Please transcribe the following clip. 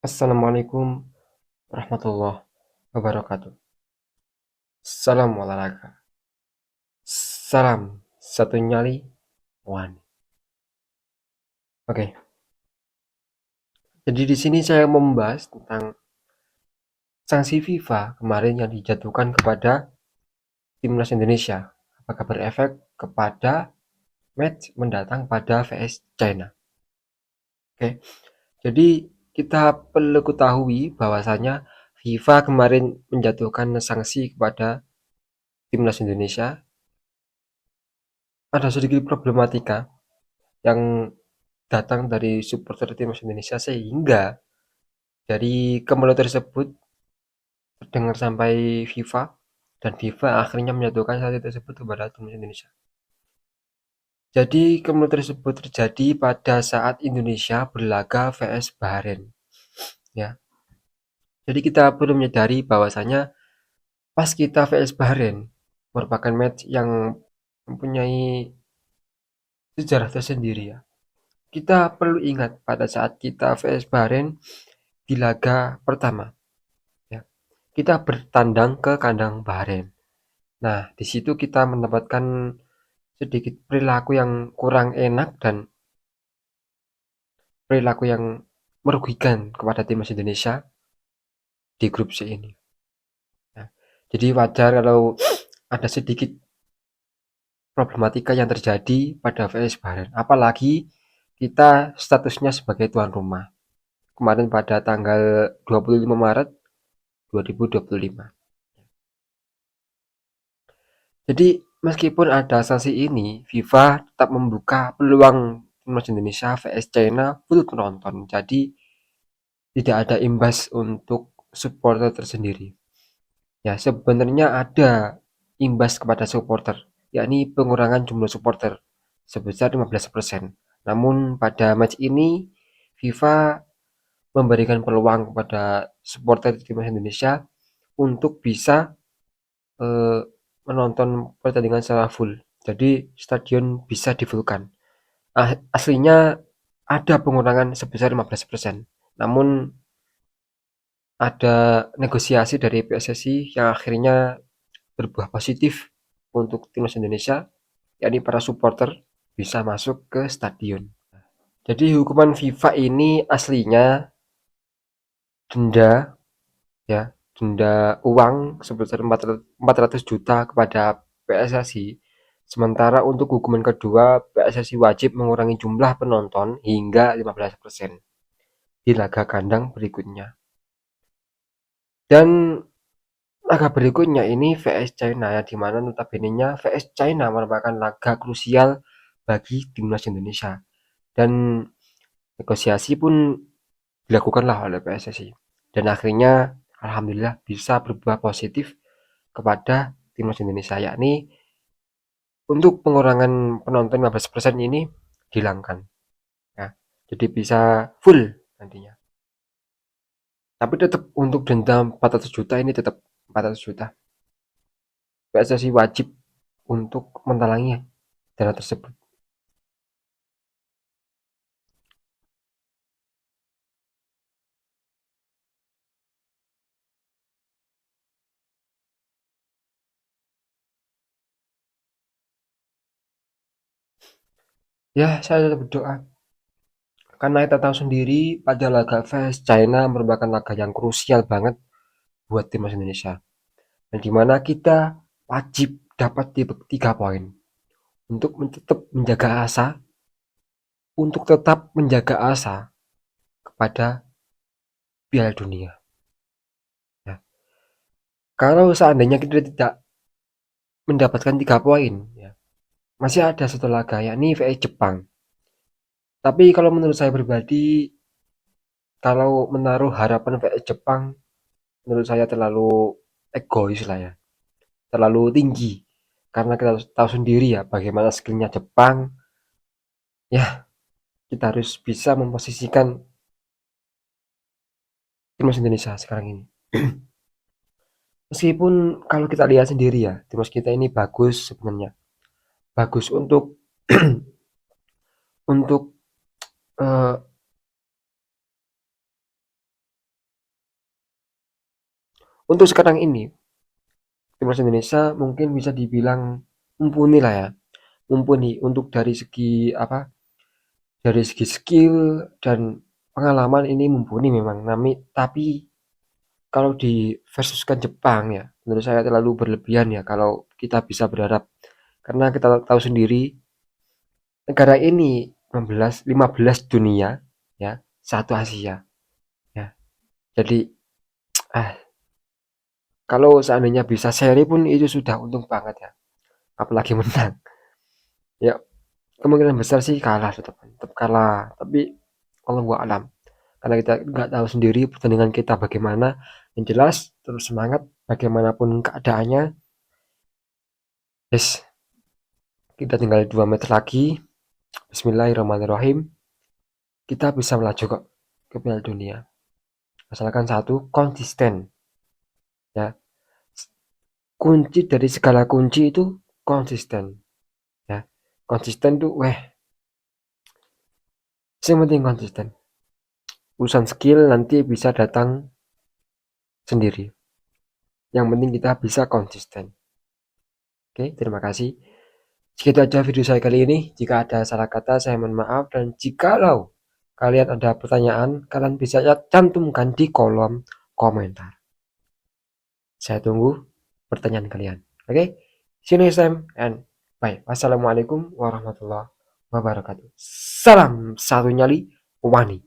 Assalamualaikum warahmatullahi wabarakatuh. Salam olahraga. Salam satu nyali one. Oke, jadi di sini saya membahas tentang sanksi FIFA kemarin yang dijatuhkan kepada timnas Indonesia. Apakah berefek kepada match mendatang pada vs China? Oke, jadi kita perlu ketahui bahwasanya FIFA kemarin menjatuhkan sanksi kepada timnas Indonesia. Ada sedikit problematika yang datang dari supporter timnas Indonesia sehingga dari kemelut tersebut terdengar sampai FIFA dan FIFA akhirnya menyatukan sanksi tersebut kepada timnas Indonesia. Jadi kemelut tersebut terjadi pada saat Indonesia berlaga vs Bahrain, ya. Jadi kita perlu menyadari bahwasanya pas kita vs Bahrain merupakan match yang mempunyai sejarah tersendiri, ya. Kita perlu ingat pada saat kita vs Bahrain di laga pertama, ya. Kita bertandang ke kandang Bahrain. Nah, di situ kita mendapatkan sedikit perilaku yang kurang enak dan perilaku yang merugikan kepada timnas Indonesia di grup C ini. Nah, jadi wajar kalau ada sedikit problematika yang terjadi pada VS Bahrain. Apalagi kita statusnya sebagai tuan rumah. Kemarin pada tanggal 25 Maret 2025. Jadi meskipun ada sanksi ini, FIFA tetap membuka peluang timnas Indonesia vs China full penonton. Jadi tidak ada imbas untuk supporter tersendiri. Ya, sebenarnya ada imbas kepada supporter, yakni pengurangan jumlah supporter sebesar 15%. Namun pada match ini FIFA memberikan peluang kepada supporter timnas Indonesia untuk bisa eh, menonton pertandingan secara full. Jadi stadion bisa difullkan. Aslinya ada pengurangan sebesar 15%. Namun ada negosiasi dari PSSI yang akhirnya berbuah positif untuk timnas Indonesia, yakni para supporter bisa masuk ke stadion. Jadi hukuman FIFA ini aslinya denda, ya, denda uang sebesar 400 juta kepada PSSI. Sementara untuk hukuman kedua, PSSI wajib mengurangi jumlah penonton hingga 15% di laga kandang berikutnya. Dan laga berikutnya ini vs China, ya, di mana notabene-nya vs China merupakan laga krusial bagi timnas Indonesia. Dan negosiasi pun dilakukanlah oleh PSSI. Dan akhirnya alhamdulillah bisa berbuah positif kepada timnas Indonesia, yakni untuk pengurangan penonton 15% ini dihilangkan, ya. Jadi bisa full nantinya. Tapi tetap untuk denda 400 juta ini tetap 400 juta. PSSI wajib untuk mentalangi dana tersebut. Ya, saya tetap berdoa. Karena kita tahu sendiri pada laga vs China merupakan laga yang krusial banget buat timnas Indonesia. Dan dimana kita wajib dapat 3 poin untuk tetap menjaga asa, untuk tetap menjaga asa kepada Piala Dunia. Ya. Kalau seandainya kita tidak mendapatkan 3 poin, ya, masih ada satu laga yakni vs Jepang. Tapi kalau menurut saya pribadi, kalau menaruh harapan vs Jepang, menurut saya terlalu egois lah, ya, terlalu tinggi. Karena kita tahu sendiri ya bagaimana skillnya Jepang. Ya, kita harus bisa memposisikan timnas Indonesia sekarang ini. Meskipun kalau kita lihat sendiri ya, timnas kita ini bagus sebenarnya. Bagus untuk untuk eh, Untuk sekarang ini, timnas Indonesia mungkin bisa dibilang mumpuni lah ya, mumpuni untuk dari segi apa, dari segi skill dan pengalaman ini mumpuni memang. Tapi kalau di versuskan Jepang ya, menurut saya terlalu berlebihan ya kalau kita bisa berharap. Karena kita tahu sendiri negara ini 15 dunia ya, satu Asia ya. Jadi ah kalau seandainya bisa seri pun itu sudah untung banget ya. Apalagi menang. Ya kemungkinan besar sih kalah, tetap kalah. Tapi kalau gua alam, karena kita nggak tahu sendiri pertandingan kita bagaimana. Yang jelas terus semangat bagaimanapun keadaannya. Yes, kita tinggal 2 meter lagi. Bismillahirrahmanirrahim. Kita bisa melaju kok ke Piala Dunia. Asalkan satu konsisten ya. Kunci dari segala kunci itu konsisten ya. Konsisten tuh yang penting konsisten. Urusan skill nanti bisa datang sendiri. Yang penting kita bisa konsisten. Oke, terima kasih. Segitu aja video saya kali ini. Jika ada salah kata, saya mohon maaf. Dan jikalau kalian ada pertanyaan, kalian bisa cantumkan di kolom komentar. Saya tunggu pertanyaan kalian. Oke, see you next time and bye. Wassalamualaikum warahmatullahi wabarakatuh. Salam satu nyali wani.